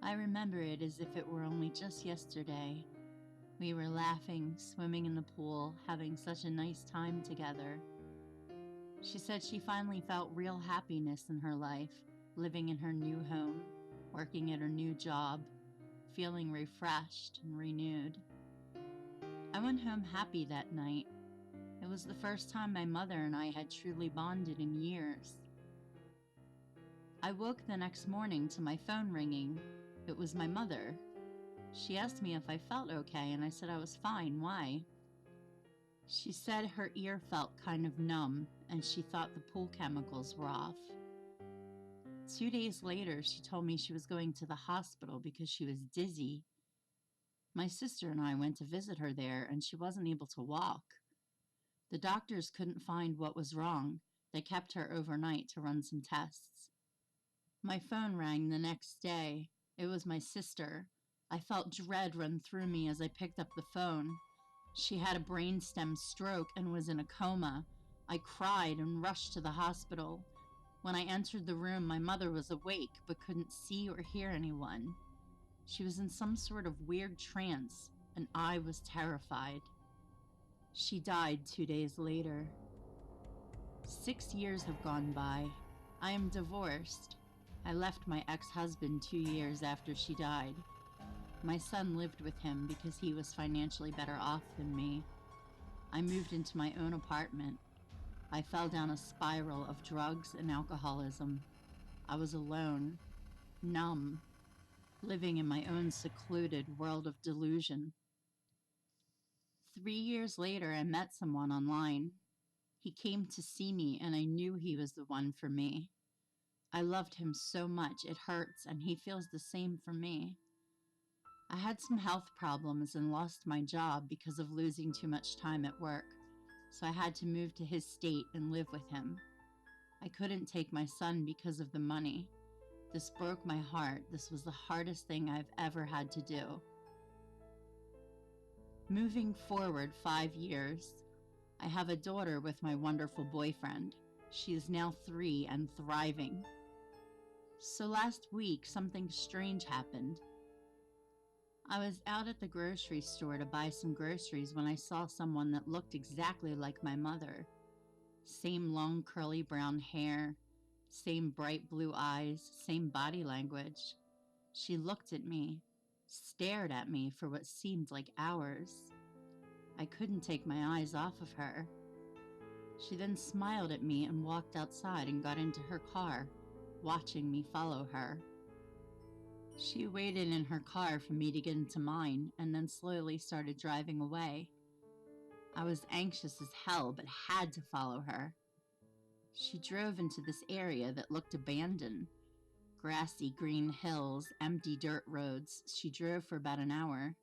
I remember it as if it were only just yesterday. We were laughing, swimming in the pool, having such a nice time together. She said she finally felt real happiness in her life, living in her new home, working at her new job, feeling refreshed and renewed. I went home happy that night. It was the first time my mother and I had truly bonded in years. I woke the next morning to my phone ringing. It was my mother. She asked me if I felt okay, and I said I was fine. Why? She said her ear felt kind of numb, and she thought the pool chemicals were off. 2 days later, she told me she was going to the hospital because she was dizzy. My sister and I went to visit her there, and she wasn't able to walk. The doctors couldn't find what was wrong. They kept her overnight to run some tests. My phone rang the next day. It was my sister. I felt dread run through me as I picked up the phone. She had a brainstem stroke and was in a coma. I cried and rushed to the hospital. When I entered the room, my mother was awake but couldn't see or hear anyone. She was in some sort of weird trance, and I was terrified. She died 2 days later. 6 years have gone by. I am divorced. I left my ex-husband 2 years after she died. My son lived with him because he was financially better off than me. I moved into my own apartment. I fell down a spiral of drugs and alcoholism. I was alone, numb, living in my own secluded world of delusion. 3 years later, I met someone online. He came to see me, and I knew he was the one for me. I loved him so much, it hurts, and he feels the same for me. I had some health problems and lost my job because of losing too much time at work, so I had to move to his state and live with him. I couldn't take my son because of the money. This broke my heart. This was the hardest thing I've ever had to do. Moving forward 5 years, I have a daughter with my wonderful boyfriend. She is now 3 and thriving. So last week, something strange happened. I was out at the grocery store to buy some groceries when I saw someone that looked exactly like my mother. Same long curly brown hair, same bright blue eyes, same body language. She looked at me, stared at me for what seemed like hours. I couldn't take my eyes off of her. She then smiled at me and walked outside and got into her car, watching me follow her. She waited in her car for me to get into mine and then slowly started driving away. I was anxious as hell but had to follow her. She drove into this area that looked abandoned. Grassy green hills, empty dirt roads. She drove for about an hour.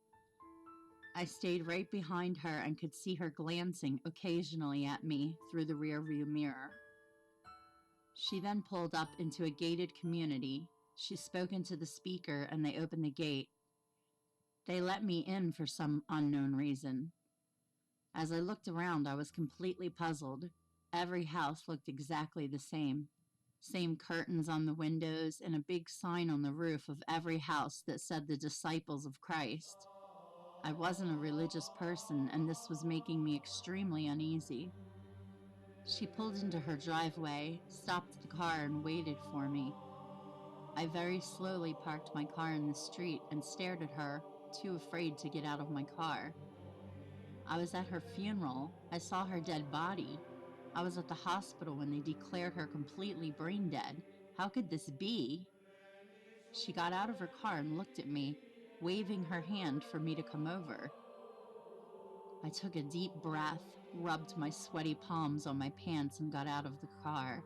I stayed right behind her and could see her glancing occasionally at me through the rearview mirror. She then pulled up into a gated community. She spoke into the speaker and they opened the gate. They let me in for some unknown reason. As I looked around, I was completely puzzled. Every house looked exactly the same. Same curtains on the windows and a big sign on the roof of every house that said the Disciples of Christ. I wasn't a religious person, and this was making me extremely uneasy. She pulled into her driveway, stopped the car, and waited for me. I very slowly parked my car in the street and stared at her, too afraid to get out of my car. I was at her funeral. I saw her dead body. I was at the hospital when they declared her completely brain dead. How could this be? She got out of her car and looked at me, waving her hand for me to come over. I took a deep breath, rubbed my sweaty palms on my pants, and got out of the car.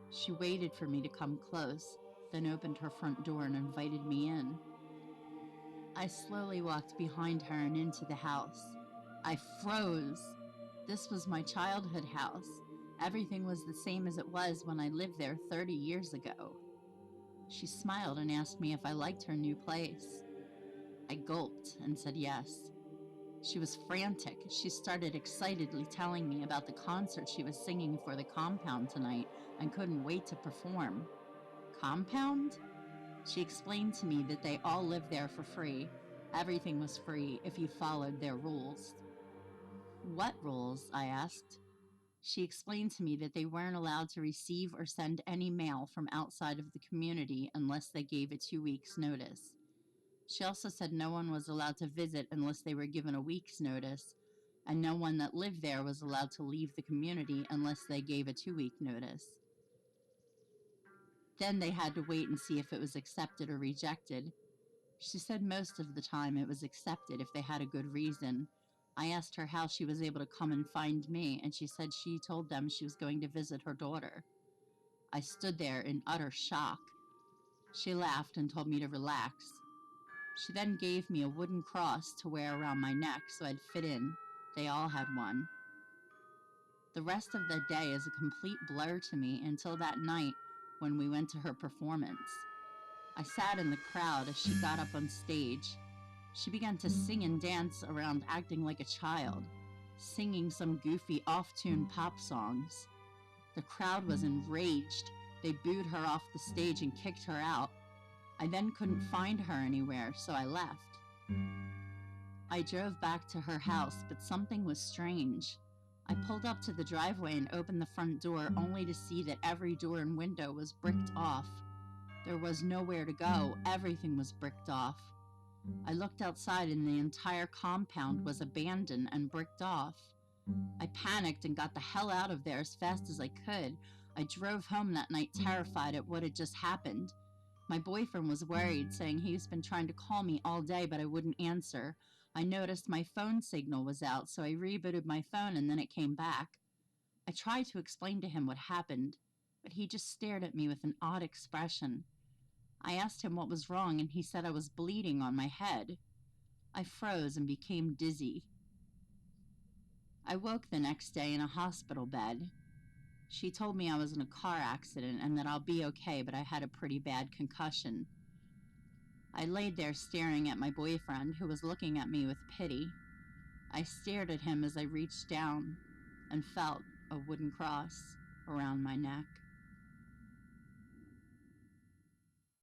She waited for me to come close, then opened her front door and invited me in. I slowly walked behind her and into the house. I froze. This was my childhood house. Everything was the same as it was when I lived there 30 years ago. She smiled and asked me if I liked her new place. I gulped and said yes. She was frantic. She started excitedly telling me about the concert she was singing for the compound tonight and couldn't wait to perform. Compound? She explained to me that they all lived there for free. Everything was free if you followed their rules. What rules? I asked. She explained to me that they weren't allowed to receive or send any mail from outside of the community unless they gave a 2 weeks' notice. She also said no one was allowed to visit unless they were given a week's notice, and no one that lived there was allowed to leave the community unless they gave a 2 week notice. Then they had to wait and see if it was accepted or rejected. She said most of the time it was accepted if they had a good reason. I asked her how she was able to come and find me, and she said she told them she was going to visit her daughter. I stood there in utter shock. She laughed and told me to relax. She then gave me a wooden cross to wear around my neck so I'd fit in. They all had one. The rest of the day is a complete blur to me until that night when we went to her performance. I sat in the crowd as she got up on stage. She began to sing and dance around acting like a child, singing some goofy off-tune pop songs. The crowd was enraged. They booed her off the stage and kicked her out. I then couldn't find her anywhere, so I left. I drove back to her house, but something was strange. I pulled up to the driveway and opened the front door only to see that every door and window was bricked off. There was nowhere to go. Everything was bricked off. I looked outside and the entire compound was abandoned and bricked off. I panicked and got the hell out of there as fast as I could. I drove home that night terrified at what had just happened. My boyfriend was worried, saying he's been trying to call me all day, but I wouldn't answer. I noticed my phone signal was out, so I rebooted my phone and then it came back. I tried to explain to him what happened, but he just stared at me with an odd expression. I asked him what was wrong, and he said I was bleeding on my head. I froze and became dizzy. I woke the next day in a hospital bed. She told me I was in a car accident and that I'll be okay, but I had a pretty bad concussion. I laid there staring at my boyfriend, who was looking at me with pity. I stared at him as I reached down and felt a wooden cross around my neck.